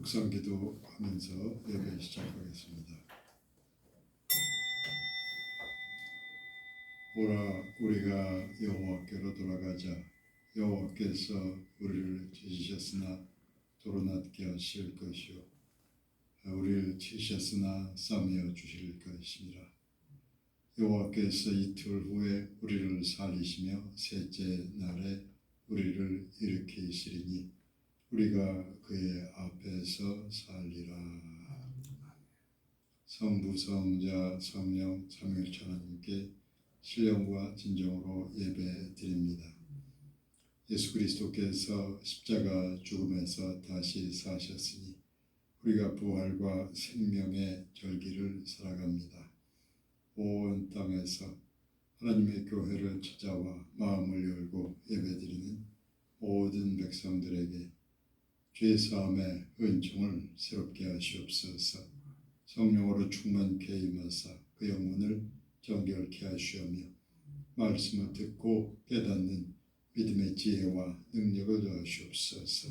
묵상기도 하면서 예배 시작하겠습니다. 오라 우리가 여호와께로 돌아가자. 여호와께서 우리를 지으셨으나 도로 낮게 하실 것이요 우리를 치셨으나 싸매어 주실 것이니라. 여호와께서 이틀 후에 우리를 살리시며 셋째 날에 우리를 일으키시리니 우리가 그의 앞에서 살리라. 성부 성자 성령 삼위일체 하나님께 신령과 진정으로 예배드립니다. 예수 그리스도께서 십자가 죽음에서 다시 사셨으니 우리가 부활과 생명의 절기를 살아갑니다. 온 땅에서 하나님의 교회를 찾아와 마음을 열고 예배드리는 모든 백성들에게 죄사함의 은총을 새롭게 하시옵소서. 성령으로 충만케 임하사 그 영혼을 정결케 하시오며 말씀을 듣고 깨닫는 믿음의 지혜와 능력을 더하시옵소서.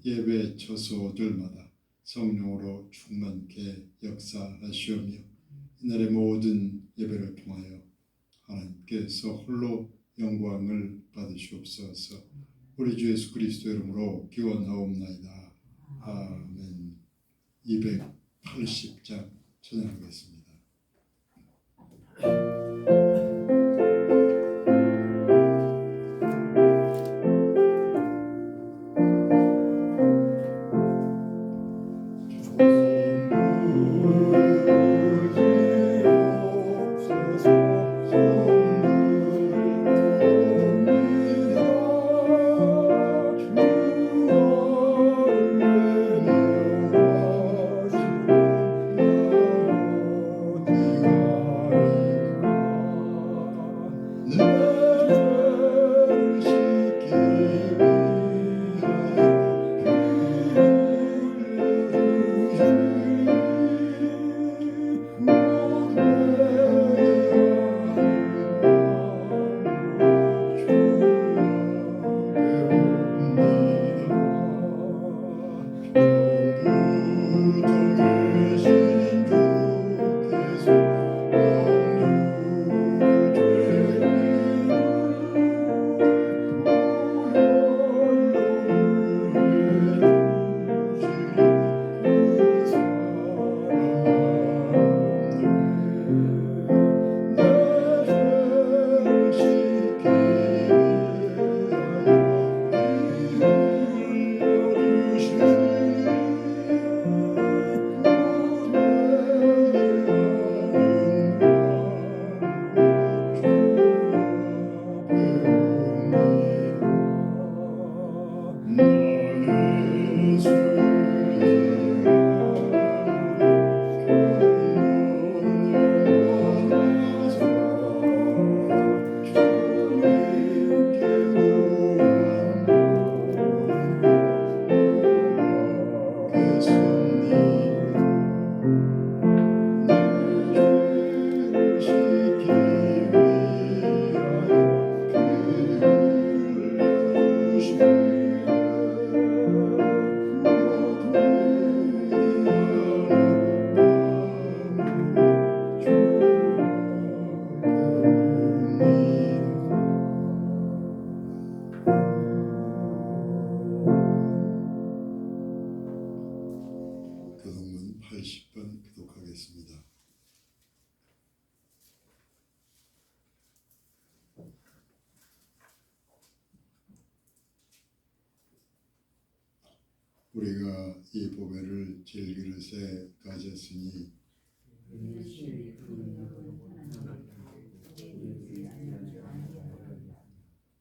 예배 처소들마다 성령으로 충만케 역사하시오며 이날의 모든 예배를 통하여 하나님께서 홀로 영광을 받으시옵소서. 우리 주 예수 그리스도 이름으로 기원하옵나이다. 아멘. 280장 찬양하겠습니다. 교동문 80번 기독하겠습니다. 우리가 이 보배를 질그릇에 가졌으니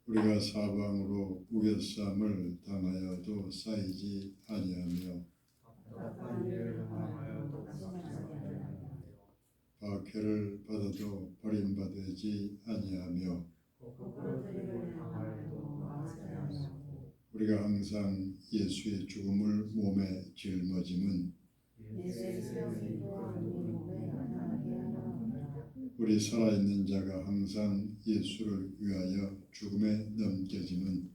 우리가 사방으로 우겨쌈을 당하여도 쌓이지 아니하며 박해를 받아도 버림받지 아니하며 우리가 항상 예수의 죽음을 몸에 짊어짐은 우리 살아있는 자가 항상 예수를 위하여 죽음에 넘겨짐은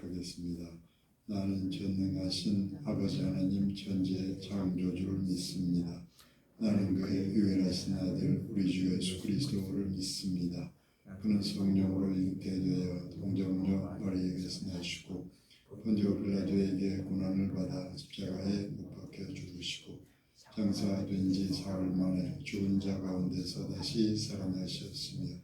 고백하겠습니다. 나는 전능하신 아버지 하나님 천지의 창조주를 믿습니다. 나는 그의 유일하신 아들 우리 주 예수 그리스도를 믿습니다. 그는 성령으로 잉태되어 동정녀 마리에게서 나시고 본디오 빌라도에게 고난을 받아 십자가에 못 박혀 죽으시고 장사된 지 사흘 만에 죽은 자 가운데서 다시 살아나셨으며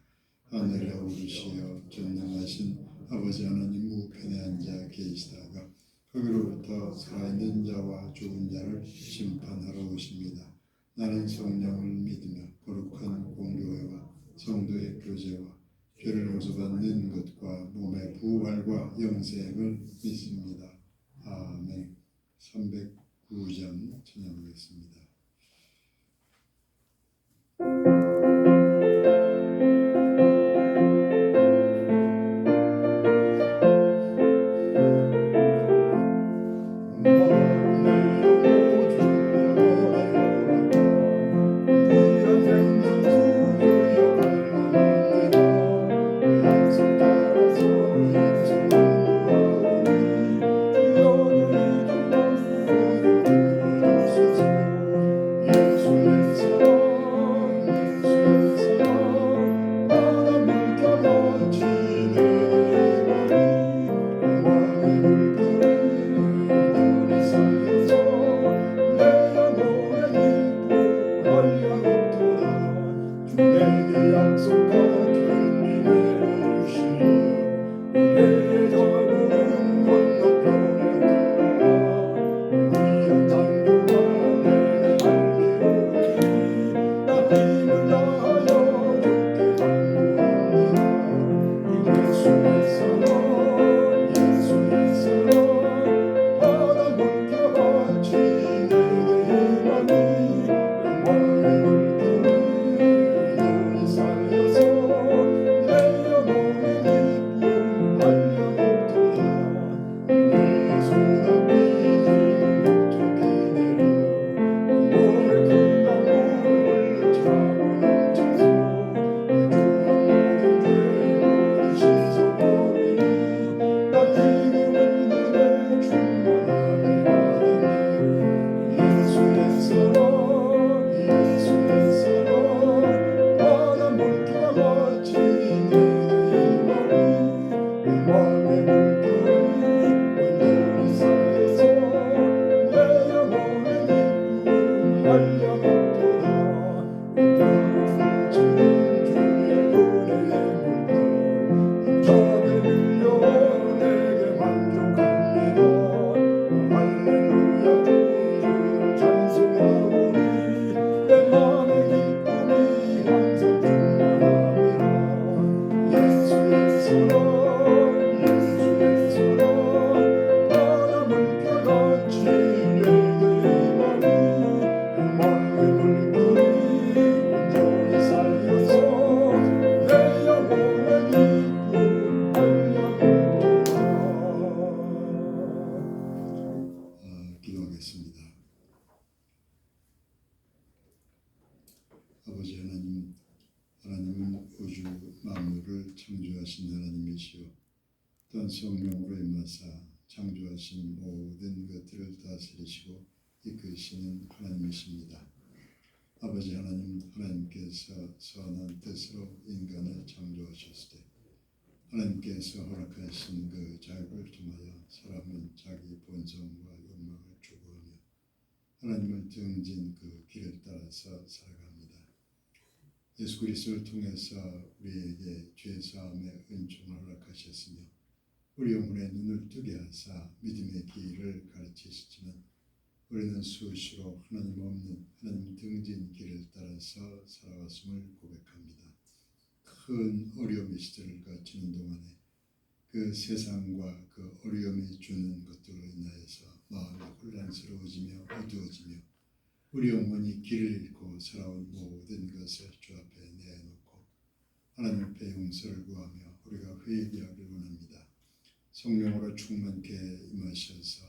하늘에 오르시어 전능하신 아버지 하나님 우편에 앉아 계시다가 거기로부터 살아있는 자와 죽은 자를 심판하러 오십니다. 나는 성령을 믿으며 거룩한 공교회와 성도의 교제와 죄를 용서받는 것과 몸의 부활과 영생을 믿습니다. 아멘. 309장 찬양하겠습니다. 아버지 하나님, 하나님은 우주 만물을 창조하신 하나님이시오. 또한 성령으로 임하사 창조하신 모든 것들을 다스리시고 이끄시는 하나님이십니다. 아버지 하나님, 하나님께서 선한 뜻으로 인간을 창조하셨을 때 하나님께서 허락하신 그 자유를 통하여 사람은 자기 본성과 욕망을 추구하며 하나님을 등진 그 길을 따라서 살아갑니다. 예수 그리스도를 통해서 우리에게 죄 사함의 은총을 허락하셨으며 우리 영혼의 눈을 뜨게 하사 믿음의 길을 가르치시지만 우리는 수시로 하나님 없는 하나님 등진 길을 따라서 살아왔음을 고백합니다. 큰 어려움의 시절을 거치는 동안에 그 세상과 그 어려움이 주는 것들로 인하여서 마음이 혼란스러워지며 어두워지며 우리 영혼이 길을 잃고 살아온 모든 것을 주 앞에 내놓고 하나님 앞에 용서를 구하며 우리가 회개하기를 원합니다. 성령으로 충만케 임하셔서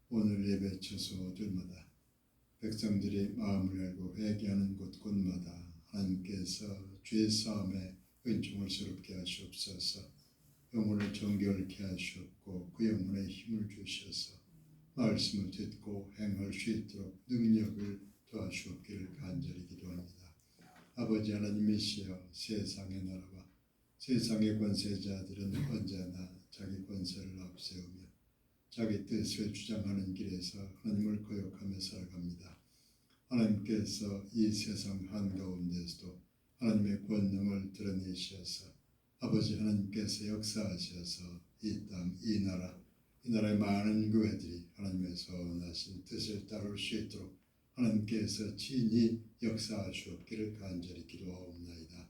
오늘 예배 처소들마다 백성들이 마음을 열고 회개하는 곳곳마다 하나님께서 죄 사함의 은총을 새롭게 하시옵소서. 영혼을 정결케 하셨고 그 영혼에 힘을 주셔서 말씀을 듣고 행할 수 있도록 능력을 도와주옵기를 간절히 기도합니다. 아버지 하나님이시여 세상의 나라와 세상의 권세자들은 언제나 자기 권세를 앞세우며 자기 뜻을 주장하는 길에서 하나님을 거역하며 살아갑니다. 하나님께서 이 세상 한가운데서도 하나님의 권능을 드러내셔서 아버지 하나님께서 역사하셔서 이 땅, 이 나라의 많은 교회들이 하나님의 선하신 뜻을 따를 수 있도록 하나님께서 친히 역사하시옵기를 간절히 기도하옵나이다.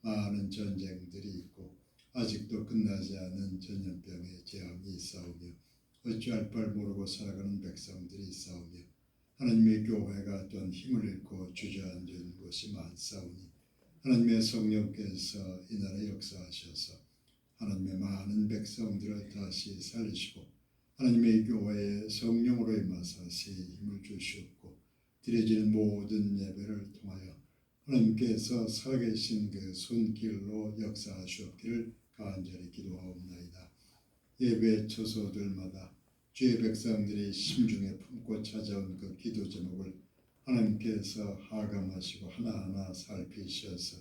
많은 전쟁들이 있고 아직도 끝나지 않은 전염병의 재앙이 있사오며 어찌할 바를 모르고 살아가는 백성들이 있사오며 하나님의 교회가 또한 힘을 잃고 주저앉은 곳이 많사오니 하나님의 성령께서 이 나라에 역사하셔서 하나님의 많은 백성들을 다시 살리시고 하나님의 교회에 성령으로 임하사 새 힘을 주시옵고 드려지는 모든 예배를 통하여 하나님께서 살아계신 그 손길로 역사하시옵기를 간절히 기도하옵나이다. 예배 처소들마다 주의 백성들이 심중에 품고 찾아온 그 기도 제목을 하나님께서 하감하시고 하나하나 살피셔서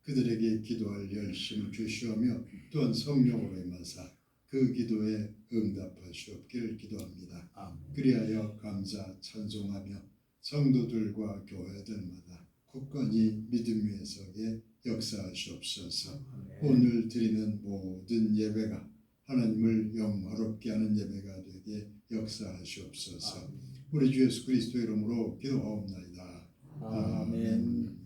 그들에게 기도할 열심을 주시오며 또한 성령으로 임하사 그 기도에 응답하시옵기를 기도합니다. 그리하여 감사 찬송하며 성도들과 교회들마다 굳건히 믿음 위에 서게 역사하시옵소서. 오늘 드리는 모든 예배가 하나님을 영화롭게 하는 예배가 되게 역사하시옵소서. 우리 주 예수 그리스도의 이름으로 기도하옵나이다. 아멘.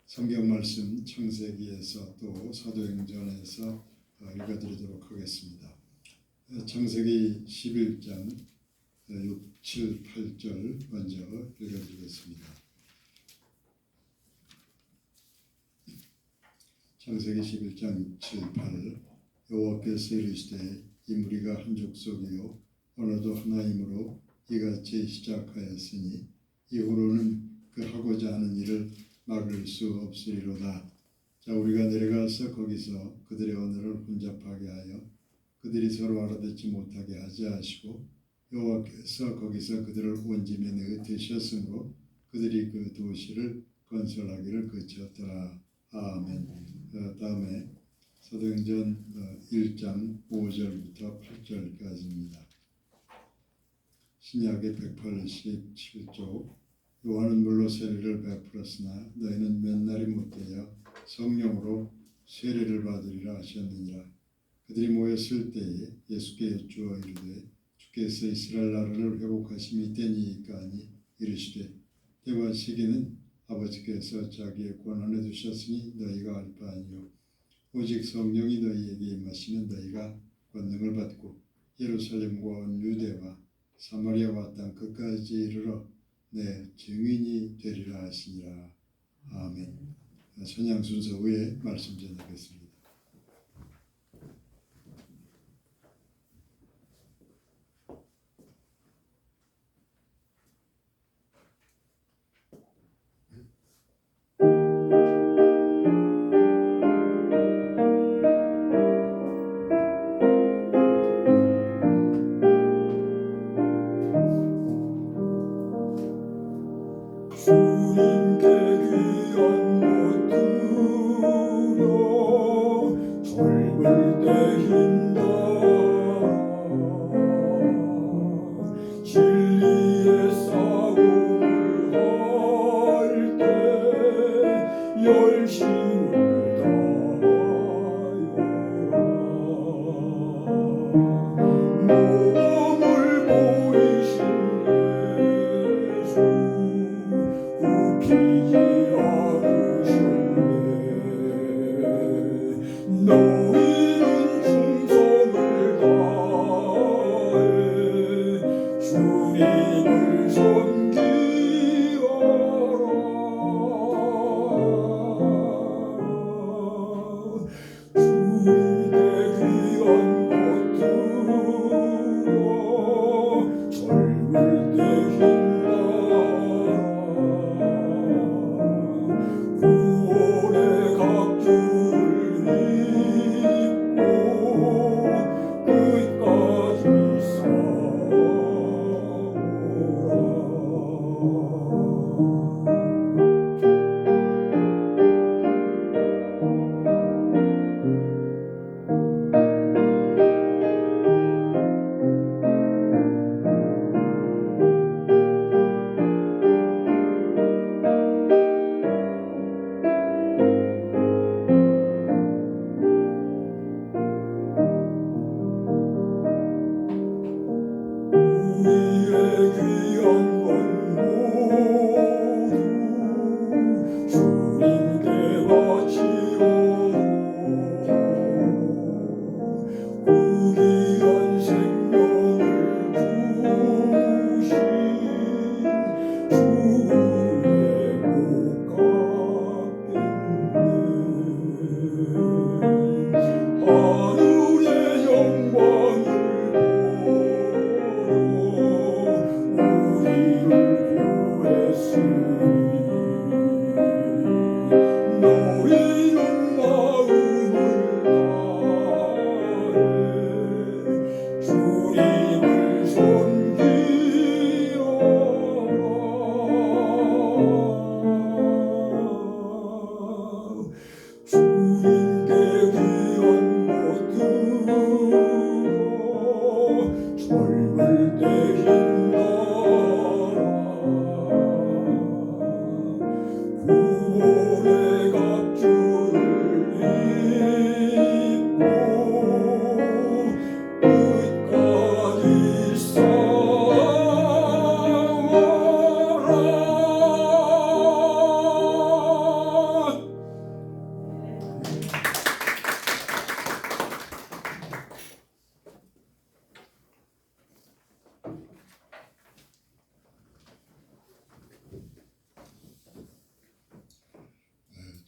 성경 말씀 창세기에서 또 사도행전에서 읽어드리도록 하겠습니다. 창세기 11장 6, 7, 8절 먼저 읽어드리겠습니다. 창세기 11장 6, 7, 8 여호와께서 이르시되 이 무리가 한 족속이요 언어도 하나이므로 이같이 시작하였으니 이후로는 그 하고자 하는 일을 막을 수 없으리로다. 자, 우리가 내려가서 거기서 그들의 언어를 혼잡하게 하여 그들이 서로 알아듣지 못하게 하지 하시고 여호와께서 거기서 그들을 온 집에 내어드셨으므로 그들이 그 도시를 건설하기를 그쳤더라. 아멘. 다음에 사도행전 1장 5절부터 8절까지입니다. 신약의 187조 요한은 물로 세례를 베풀었으나 너희는 몇 날이 못되어 성령으로 세례를 받으리라 하셨느니라. 그들이 모였을 때에 예수께 여쭈어 이르되 주께서 이스라엘 나라를 회복하심이 때니이까 하니 이르시되 때와 시기는 아버지께서 자기의 권한에 두셨으니 너희가 알 바 아니요 오직 성령이 너희에게 임하시면 너희가 권능을 받고 예루살렘과 온 유대와 사마리아와 땅 끝까지 이르러 내 증인이 되리라 하시니라. 아멘. 찬양 순서 후에 말씀 전하겠습니다. 주님께 귀한 못 드려 젊을 때 힘들어 진리의 싸움을 할 때 열심을 다하여라 몸을 보이신 예수 굽히지 않으셨네. 너희는 충성을 다해 주님을 섬기어라.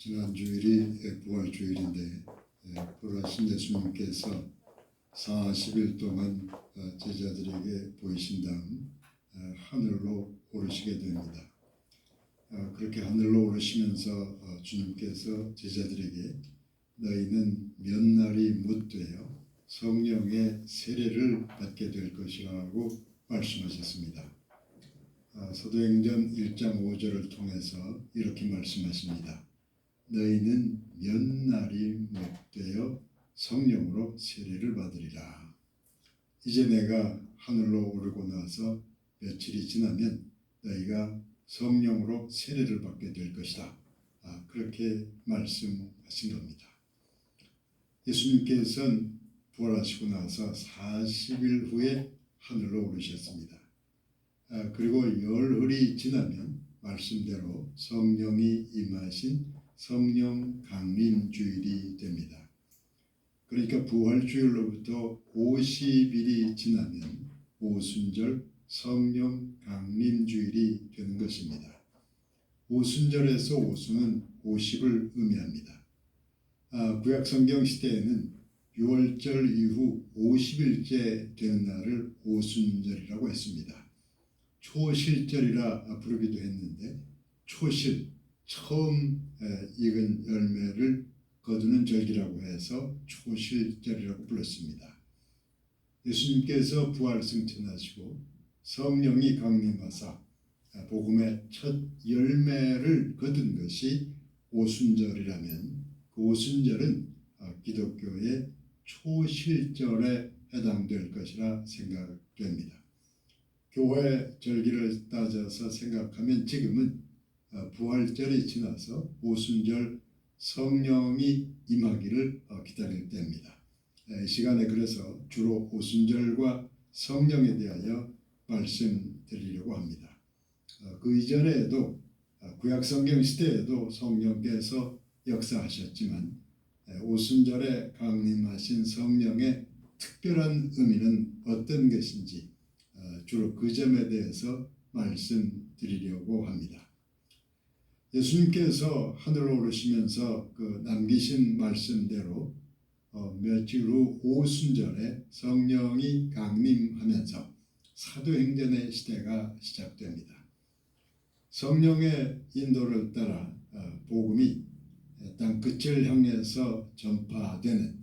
지난 주일이 부활주일인데 부활하신 예수님께서 40일 동안 제자들에게 보이신 다음 하늘로 오르시게 됩니다. 그렇게 하늘로 오르시면서 주님께서 제자들에게 너희는 몇 날이 못되어 성령의 세례를 받게 될 것이라고 말씀하셨습니다. 사도행전 1장 5절을 통해서 이렇게 말씀하십니다. 너희는 몇 날이 못되어 성령으로 세례를 받으리라. 이제 내가 하늘로 오르고 나서 며칠이 지나면 너희가 성령으로 세례를 받게 될 것이다. 그렇게 말씀하신 겁니다. 예수님께서는 부활하시고 나서 40일 후에 하늘로 오르셨습니다. 그리고 열흘이 지나면 말씀대로 성령이 임하신 성령 강림 주일이 됩니다. 그러니까 부활주일로부터 50일이 지나면 오순절 성령 강림 주일이 되는 것입니다. 오순절에서 오순은 50을 의미합니다. 구약 성경 시대에는 6월절 이후 50일째 되는 날을 오순절이라고 했습니다. 초실절이라 부르기도 했는데 초실, 처음 익은 열매를 거두는 절기라고 해서 초실절이라고 불렀습니다. 예수님께서 부활 승천하시고 성령이 강림하사 복음의 첫 열매를 거둔 것이 오순절이라면 그 오순절은 기독교의 초실절에 해당될 것이라 생각됩니다. 교회 절기를 따져서 생각하면 지금은 부활절이 지나서 오순절 성령이 임하기를 기다릴 때입니다. 이 시간에 그래서 주로 오순절과 성령에 대하여 말씀드리려고 합니다. 그 이전에도 구약 성경 시대에도 성령께서 역사하셨지만 오순절에 강림하신 성령의 특별한 의미는 어떤 것인지 주로 그 점에 대해서 말씀드리려고 합니다. 예수님께서 하늘로 오르시면서 그 남기신 말씀대로 며칠 후 오순절에 성령이 강림하면서 사도행전의 시대가 시작됩니다. 성령의 인도를 따라 복음이 땅 끝을 향해서 전파되는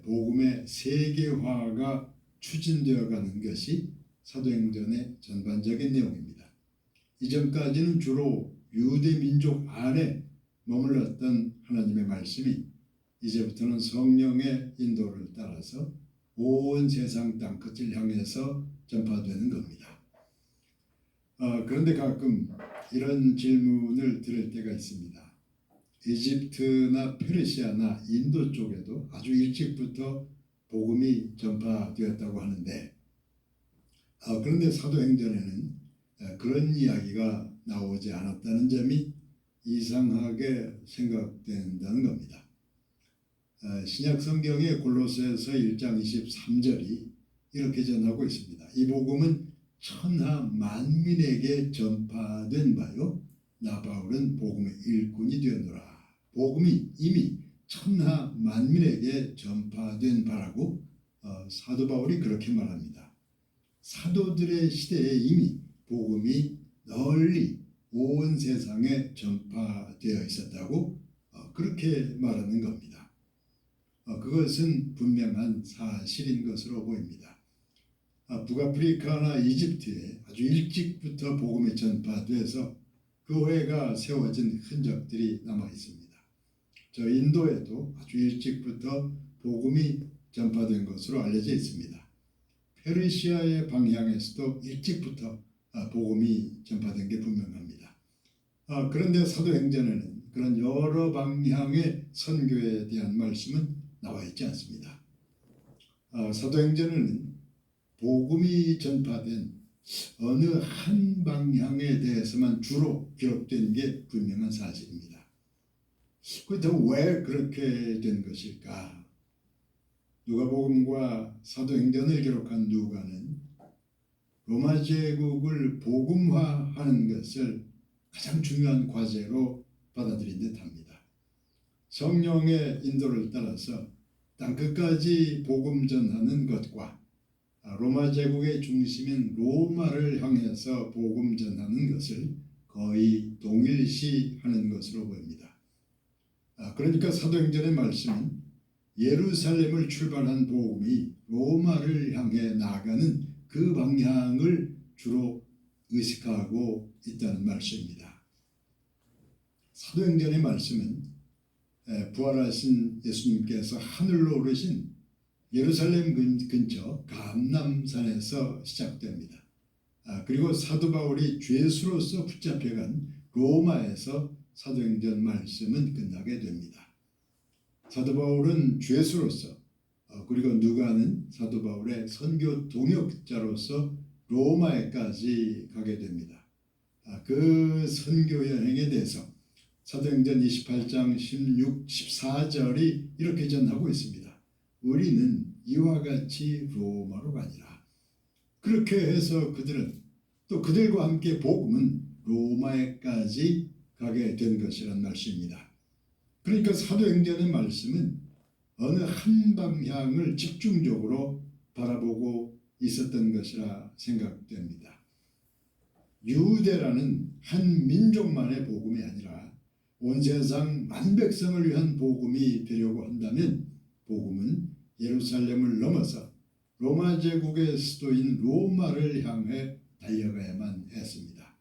복음의 세계화가 추진되어 가는 것이 사도행전의 전반적인 내용입니다. 이전까지는 주로 유대 민족 안에 머물렀던 하나님의 말씀이 이제부터는 성령의 인도를 따라서 온 세상 땅 끝을 향해서 전파되는 겁니다. 그런데 가끔 이런 질문을 들을 때가 있습니다. 이집트나 페르시아나 인도 쪽에도 아주 일찍부터 복음이 전파되었다고 하는데 그런데 사도행전에는 그런 이야기가 나오지 않았다는 점이 이상하게 생각된다는 겁니다. 신약 성경의 골로새서 1장 23절이 이렇게 전하고 있습니다. 이 복음은 천하 만민에게 전파된 바요 나 바울은 복음의 일꾼이 되었노라. 복음이 이미 천하 만민에게 전파된 바라고 사도 바울이 그렇게 말합니다. 사도들의 시대에 이미 복음이 널리 온 세상에 전파되어 있었다고 그렇게 말하는 겁니다. 그것은 분명한 사실인 것으로 보입니다. 북아프리카나 이집트에 아주 일찍부터 복음이 전파돼서 교회가 세워진 흔적들이 남아 있습니다. 저 인도에도 아주 일찍부터 복음이 전파된 것으로 알려져 있습니다. 페르시아의 방향에서도 일찍부터 복음이 전파된 게 분명합니다. 그런데 사도행전에는 그런 여러 방향의 선교에 대한 말씀은 나와 있지 않습니다. 사도행전에는 복음이 전파된 어느 한 방향에 대해서만 주로 기록된 게 분명한 사실입니다. 그렇다면 왜 그렇게 된 것일까? 누가복음과 사도행전을 기록한 누가는 로마 제국을 복음화하는 것을 가장 중요한 과제로 받아들인 듯합니다. 성령의 인도를 따라서 땅끝까지 복음 전하는 것과 로마 제국의 중심인 로마를 향해서 복음 전하는 것을 거의 동일시하는 것으로 보입니다. 그러니까 사도행전의 말씀은 예루살렘을 출발한 복음이 로마를 향해 나아가는 그 방향을 주로 의식하고 있다는 말씀입니다. 사도행전의 말씀은 부활하신 예수님께서 하늘로 오르신 예루살렘 근처 감람산에서 시작됩니다. 그리고 사도 바울이 죄수로서 붙잡혀간 로마에서 사도행전 말씀은 끝나게 됩니다. 사도 바울은 죄수로서 그리고 누가는 사도 바울의 선교 동역자로서 로마에까지 가게 됩니다. 그 선교 여행에 대해서 사도행전 28장 16, 14절이 이렇게 전하고 있습니다. 우리는 이와 같이 로마로 가니라. 그렇게 해서 그들은 또 그들과 함께 복음은 로마에까지 가게 된 것이란 말씀입니다. 그러니까 사도행전의 말씀은 어느 한 방향을 집중적으로 바라보고 있었던 것이라 생각됩니다. 유대라는 한 민족만의 복음이 아니라 온 세상 만백성을 위한 복음이 되려고 한다면 복음은 예루살렘을 넘어서 로마 제국의 수도인 로마를 향해 달려가야만 했습니다.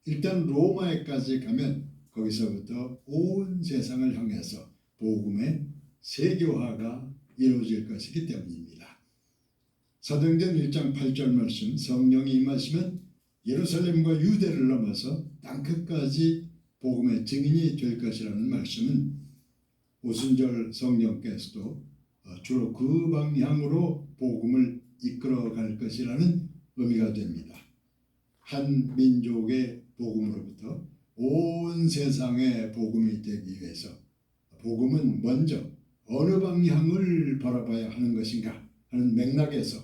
일단 로마에까지 가면 거기서부터 온 세상을 향해서 복음의 세교화가 이루어질 것이기 때문입니다. 사도행전 1장 8절 말씀, 성령이 임하시면 예루살렘과 유대를 넘어서 땅끝까지 복음의 증인이 될 것이라는 말씀은 오순절 성령께서도 주로 그 방향으로 복음을 이끌어갈 것이라는 의미가 됩니다. 한 민족의 복음으로부터 온 세상의 복음이 되기 위해서 복음은 먼저 어느 방향을 바라봐야 하는 것인가 하는 맥락에서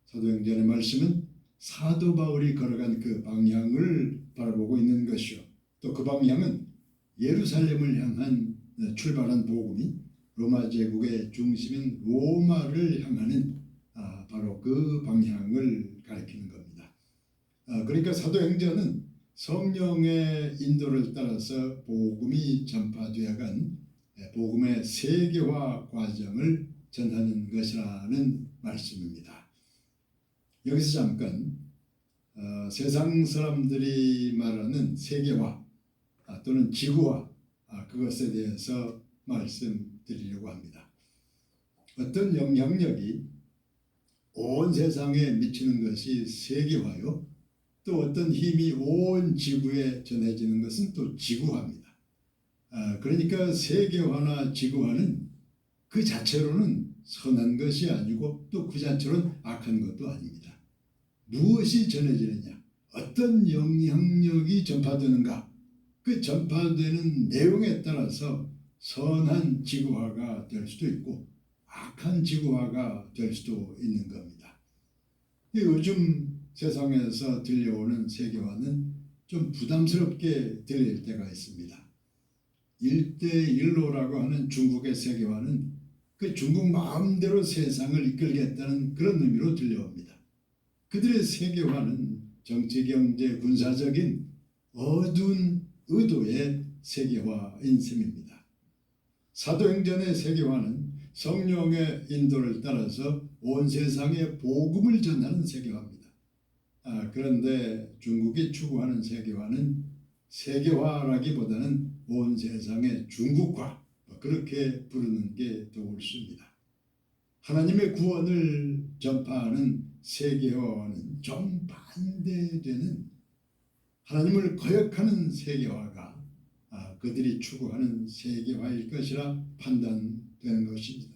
사도행전의 말씀은 사도 바울이 걸어간 그 방향을 바라보고 있는 것이요. 또 그 방향은 예루살렘을 향한 출발한 복음이 로마 제국의 중심인 로마를 향하는 바로 그 방향을 가리키는 겁니다. 그러니까 사도행전은 성령의 인도를 따라서 복음이 전파되어간 복음의 세계화 과정을 전하는 것이라는 말씀입니다. 여기서 잠깐 세상 사람들이 말하는 세계화 또는 지구화 그것에 대해서 말씀드리려고 합니다. 어떤 영향력이 온 세상에 미치는 것이 세계화요. 또 어떤 힘이 온 지구에 전해지는 것은 또 지구화입니다. 그러니까 세계화나 지구화는 그 자체로는 선한 것이 아니고 또 그 자체로는 악한 것도 아닙니다. 무엇이 전해지느냐, 어떤 영향력이 전파되는가, 그 전파되는 내용에 따라서 선한 지구화가 될 수도 있고 악한 지구화가 될 수도 있는 겁니다. 요즘 세상에서 들려오는 세계화는 좀 부담스럽게 들릴 때가 있습니다. 1대1로라고 하는 중국의 세계화는 그 중국 마음대로 세상을 이끌겠다는 그런 의미로 들려옵니다. 그들의 세계화는 정치, 경제, 군사적인 어두운 의도의 세계화인 셈입니다. 사도행전의 세계화는 성령의 인도를 따라서 온 세상에 복음을 전하는 세계화입니다. 그런데 중국이 추구하는 세계화는 세계화라기보다는 온 세상의 중국화, 그렇게 부르는 게 더 옳습니다. 하나님의 구원을 전파하는 세계화와는 정반대되는 하나님을 거역하는 세계화가 그들이 추구하는 세계화일 것이라 판단되는 것입니다.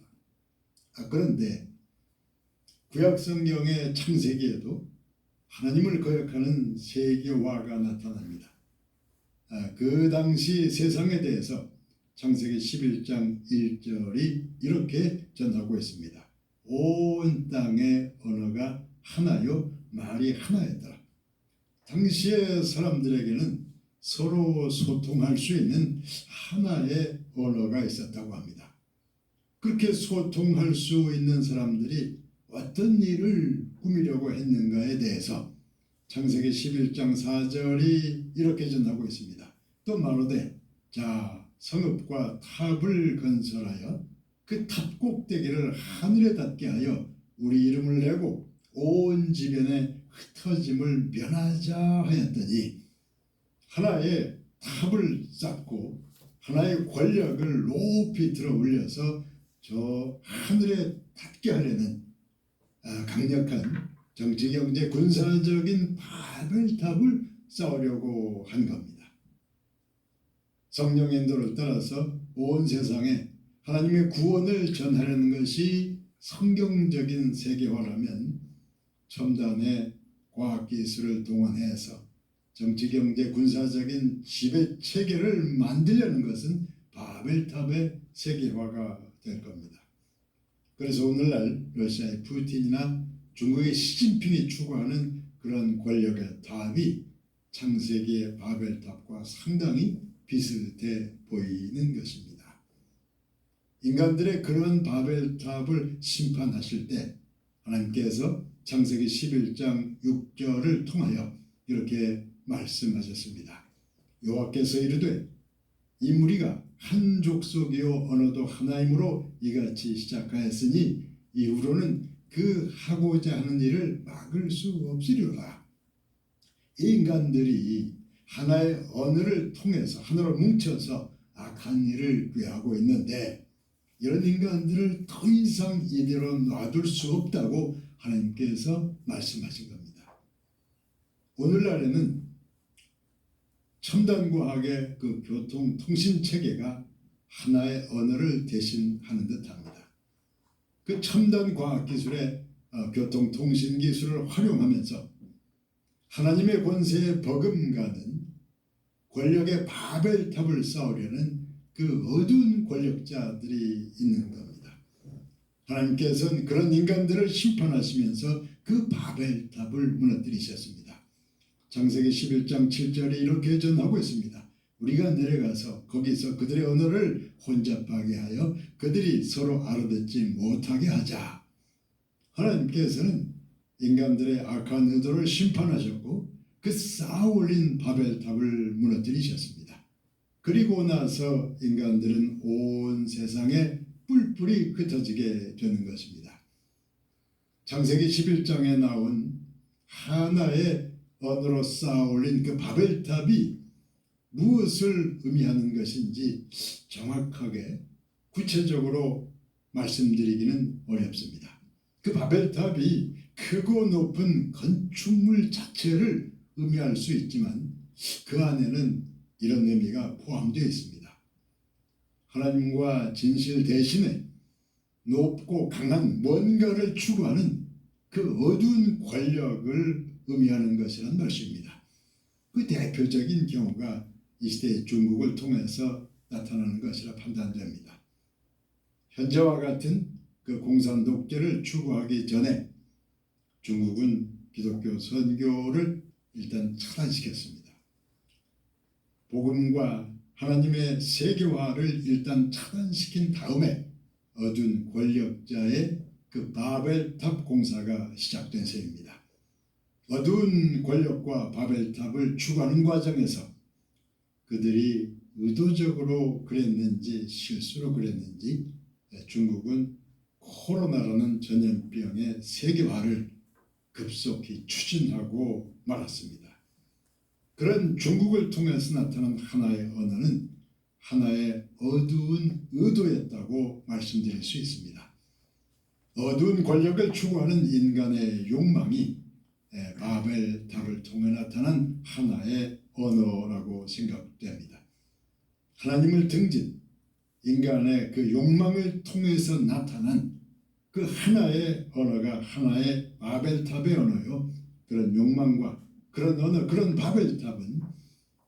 그런데 구약성경의 창세기에도 하나님을 거역하는 세계화가 나타납니다. 그 당시 세상에 대해서 창세기 11장 1절이 이렇게 전하고 있습니다. 온 땅의 언어가 하나요 말이 하나였더라. 당시의 사람들에게는 서로 소통할 수 있는 하나의 언어가 있었다고 합니다. 그렇게 소통할 수 있는 사람들이 어떤 일을 꾸미려고 했는가에 대해서 창세기 11장 4절이 이렇게 전하고 있습니다. 또 말하되 자 성읍과 탑을 건설하여 그 탑 꼭대기를 하늘에 닿게 하여 우리 이름을 내고 온 지변에 흩어짐을 면하자 하였더니 하나의 탑을 쌓고 하나의 권력을 높이 들어 올려서 저 하늘에 닿게 하려는 강력한 정치, 경제, 군사적인 바벨탑을 쌓으려고 한 겁니다. 성령 인도를 따라서 온 세상에 하나님의 구원을 전하려는 것이 성경적인 세계화라면 첨단의 과학기술을 동원해서 정치, 경제, 군사적인 지배체계를 만들려는 것은 바벨탑의 세계화가 될 겁니다. 그래서 오늘날 러시아의 푸틴이나 중국의 시진핑이 추구하는 그런 권력의 답이 창세기의 바벨탑과 상당히 비슷해 보이는 것입니다. 인간들의 그런 바벨탑을 심판하실 때 하나님께서 창세기 11장 6절을 통하여 이렇게 말씀하셨습니다. 여호와께서 이르되 이 무리가 한 족속이요 언어도 하나이므로 이같이 시작하였으니 이후로는 그 하고자 하는 일을 막을 수 없으리로다. 이 인간들이 하나의 언어를 통해서 하나로 뭉쳐서 악한 일을 꾀하고 있는데 이런 인간들을 더 이상 이대로 놔둘 수 없다고 하나님께서 말씀하신 겁니다. 오늘날에는 첨단 과학의 그 교통 통신 체계가 하나의 언어를 대신하는 듯합니다. 그 첨단 과학 기술의 교통 통신 기술을 활용하면서 하나님의 권세에 버금가는 권력의 바벨탑을 쌓으려는 그 어두운 권력자들이 있는 겁니다. 하나님께서는 그런 인간들을 심판하시면서 그 바벨탑을 무너뜨리셨습니다. 창세기 11장 7절에 이렇게 전하고 있습니다. 우리가 내려가서 거기서 그들의 언어를 혼잡하게 하여 그들이 서로 알아듣지 못하게 하자. 하나님께서는 인간들의 악한 의도를 심판하셨고 그 쌓아올린 바벨탑을 무너뜨리셨습니다. 그리고 나서 인간들은 온 세상에 뿔뿔이 흩어지게 되는 것입니다. 창세기 11장에 나온 하나의 언어로 쌓아올린 그 바벨탑이 무엇을 의미하는 것인지 정확하게 구체적으로 말씀드리기는 어렵습니다. 그 바벨탑이 크고 높은 건축물 자체를 의미할 수 있지만 그 안에는 이런 의미가 포함되어 있습니다. 하나님과 진실 대신에 높고 강한 뭔가를 추구하는 그 어두운 권력을 의미하는 것이라는 것입니다. 그 대표적인 경우가 이 시대의 중국을 통해서 나타나는 것이라 판단됩니다. 현재와 같은 그 공산 독재를 추구하기 전에 중국은 기독교 선교를 일단 차단시켰습니다. 복음과 하나님의 세계화를 일단 차단시킨 다음에 어두운 권력자의 그 바벨탑 공사가 시작된 셈입니다. 어두운 권력과 바벨탑을 추구하는 과정에서 그들이 의도적으로 그랬는지 실수로 그랬는지 중국은 코로나라는 전염병의 세계화를 급속히 추진하고 말았습니다. 그런 중국을 통해서 나타난 하나의 언어는 하나의 어두운 의도였다고 말씀드릴 수 있습니다. 어두운 권력을 추구하는 인간의 욕망이 바벨탑을 통해 나타난 하나의 언어라고 생각됩니다. 하나님을 등진 인간의 그 욕망을 통해서 나타난 그 하나의 언어가 하나의 바벨탑의 언어요. 그런 욕망과 그런 언어, 그런 바벨탑은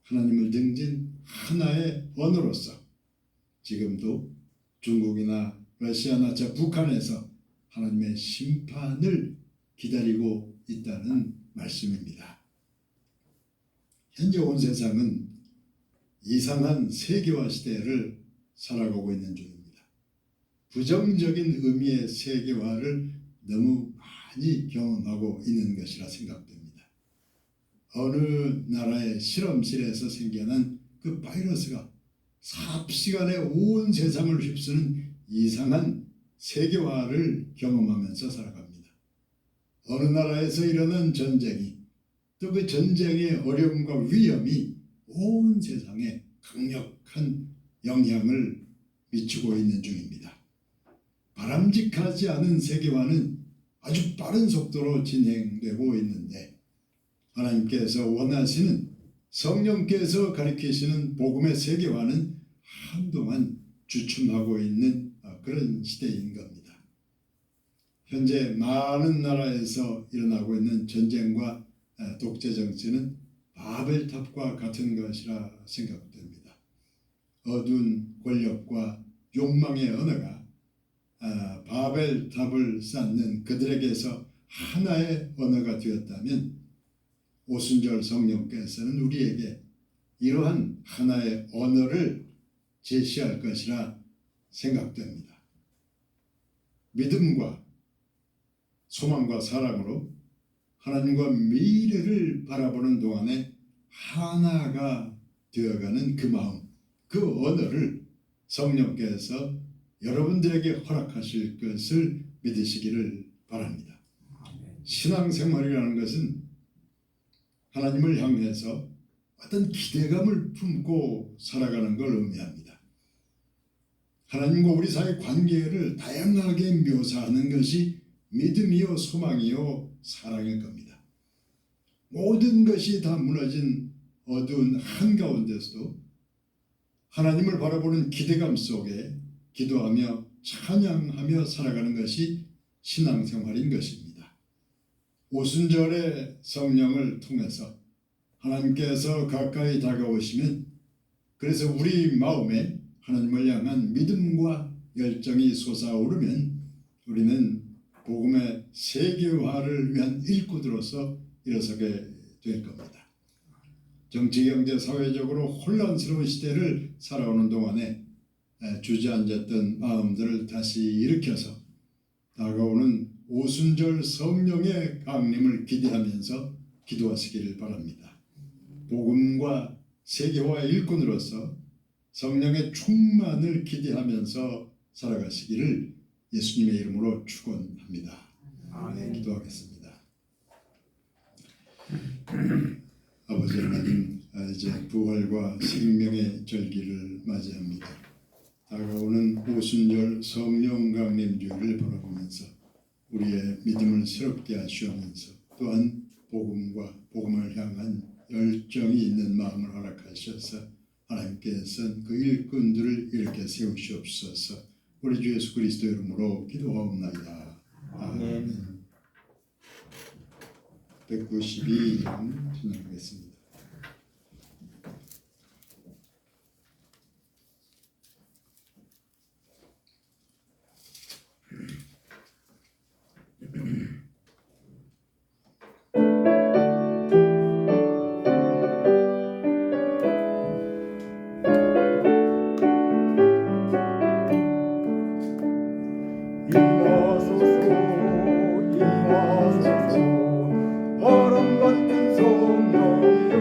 하나님을 등진 하나의 언어로서 지금도 중국이나 러시아나 저 북한에서 하나님의 심판을 기다리고 있다는 말씀입니다. 현재 온 세상은 이상한 세계화 시대를 살아가고 있는 중입니다. 부정적인 의미의 세계화를 너무 많이 경험하고 있는 것이라 생각됩니다. 어느 나라의 실험실에서 생겨난 그 바이러스가 삽시간에 온 세상을 휩쓰는 이상한 세계화를 경험하면서 살아갑니다. 어느 나라에서 일어난 전쟁이 또 그 전쟁의 어려움과 위험이 온 세상에 강력한 영향을 미치고 있는 중입니다. 바람직하지 않은 세계화는 아주 빠른 속도로 진행되고 있는데 하나님께서 원하시는 성령께서 가리키시는 복음의 세계화는 한동안 주춤하고 있는 그런 시대인 겁니다. 현재 많은 나라에서 일어나고 있는 전쟁과 독재 정치는 바벨탑과 같은 것이라 생각됩니다. 어두운 권력과 욕망의 언어가 바벨탑을 쌓는 그들에게서 하나의 언어가 되었다면 오순절 성령께서는 우리에게 이러한 하나의 언어를 제시할 것이라 생각됩니다. 믿음과 소망과 사랑으로 하나님과 미래를 바라보는 동안에 하나가 되어가는 그 마음, 그 언어를 성령께서 여러분들에게 허락하실 것을 믿으시기를 바랍니다. 신앙생활이라는 것은 하나님을 향해서 어떤 기대감을 품고 살아가는 걸 의미합니다. 하나님과 우리 사이의 관계를 다양하게 묘사하는 것이 믿음이요 소망이요 사랑일 겁니다. 모든 것이 다 무너진 어두운 한가운데서도 하나님을 바라보는 기대감 속에 기도하며 찬양하며 살아가는 것이 신앙생활인 것입니다. 오순절의 성령을 통해서 하나님께서 가까이 다가오시면 그래서 우리 마음에 하나님을 향한 믿음과 열정이 솟아오르면 우리는 복음의 세계화를 위한 일꾼으로서 일어서게 될 겁니다. 정치, 경제, 사회적으로 혼란스러운 시대를 살아오는 동안에 주저앉았던 마음들을 다시 일으켜서 다가오는 오순절 성령의 강림을 기대하면서 기도하시기를 바랍니다. 복음과 세계화의 일꾼으로서 성령의 충만을 기대하면서 살아가시기를 예수님의 이름으로 축원합니다. 아멘. 기도하겠습니다. 아버지 하나님, 이제 부활과 생명의 절기를 맞이합니다. 다가오는 오순절 성령 강림 주일을 바라보면서 우리의 믿음을 새롭게 하시면서 또한 복음을 향한 열정이 있는 마음을 허락하셔서 하나님께서는 그 일꾼들을 이렇게 세우시옵소서. 우리 주 예수 그리스도 이름으로 기도하옵나이다. 아멘. 192장 진행하겠습니다. 임하소서 바람 같은 성령이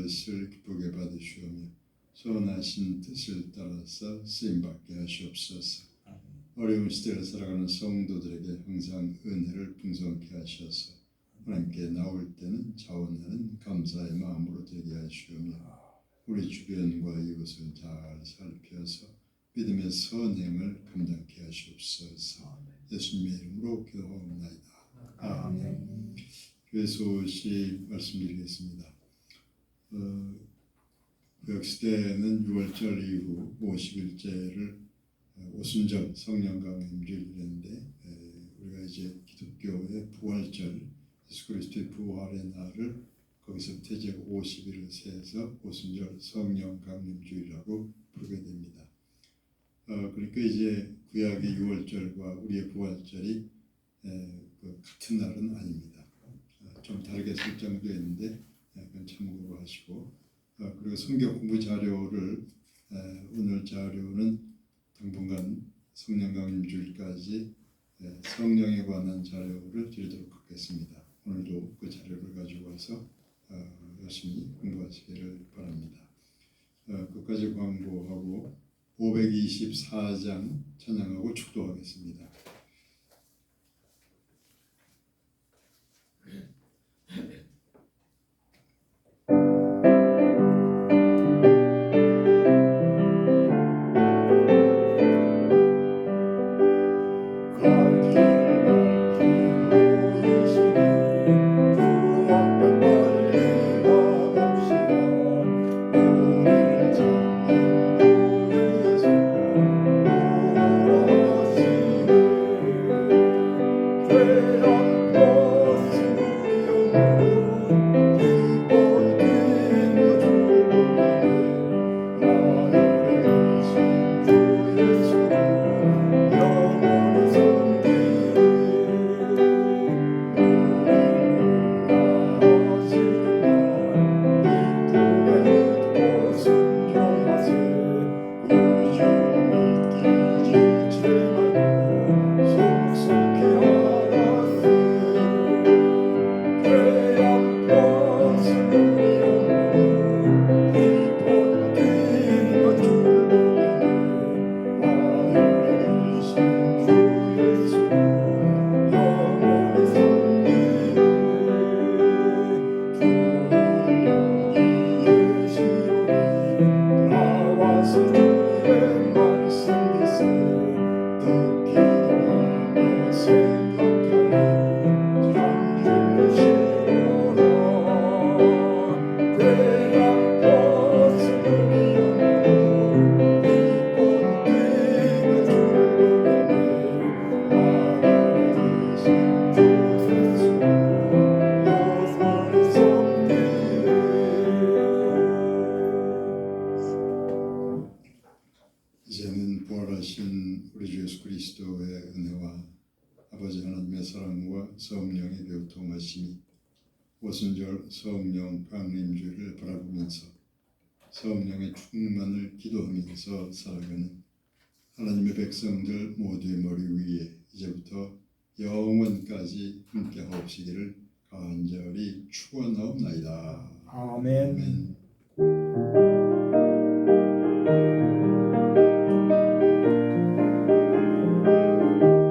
것을 기쁘게 받으시오며 선하신 뜻을 따라서 쓰임받게 하시옵소서. 어려운 시대를 살아가는 성도들에게 항상 은혜를 풍성케 하셔서 하나님께 나올 때는 자원하는 감사의 마음으로 되게 하시오며 우리 주변과 이웃을 잘 살펴서 믿음의 선행을 감당케 하시옵소서. 예수님의 이름으로 기도하옵나이다. 아멘. 교회 소식 말씀드리겠습니다. 구약시대에는 6월절 이후 50일째를 오순절 성령강림주일인데 우리가 이제 기독교의 부활절 예수 그리스도의 부활의 날을 거기서부터 이제 50일을 세서 오순절 성령강림주일이라고 부르게 됩니다. 그러니까 이제 구약의 6월절과 우리의 부활절이 같은 날은 아닙니다. 좀 다르게 설정되어 있는데 약간 참고로 하시고 그리고 성경 공부 자료를 오늘 자료는 당분간 성령강림주일까지 성령에 관한 자료를 드리도록 하겠습니다. 오늘도 그 자료를 가지고 와서 열심히 공부하시기를 바랍니다. 끝까지 광고하고 524장 찬양하고 축도하겠습니다. 이제는 부활하신 우리 주 예수 그리스도의 은혜와 아버지 하나님의 사랑과 성령의 교통하심이 오순절 성령 강림주일을 바라보면서 성령의 충만을 기도하면서 살아가는 하나님의 백성들 모두의 머리 위에 이제부터 영원까지 함께 하옵시기를 간절히 축원하옵나이다. 아멘. 아멘.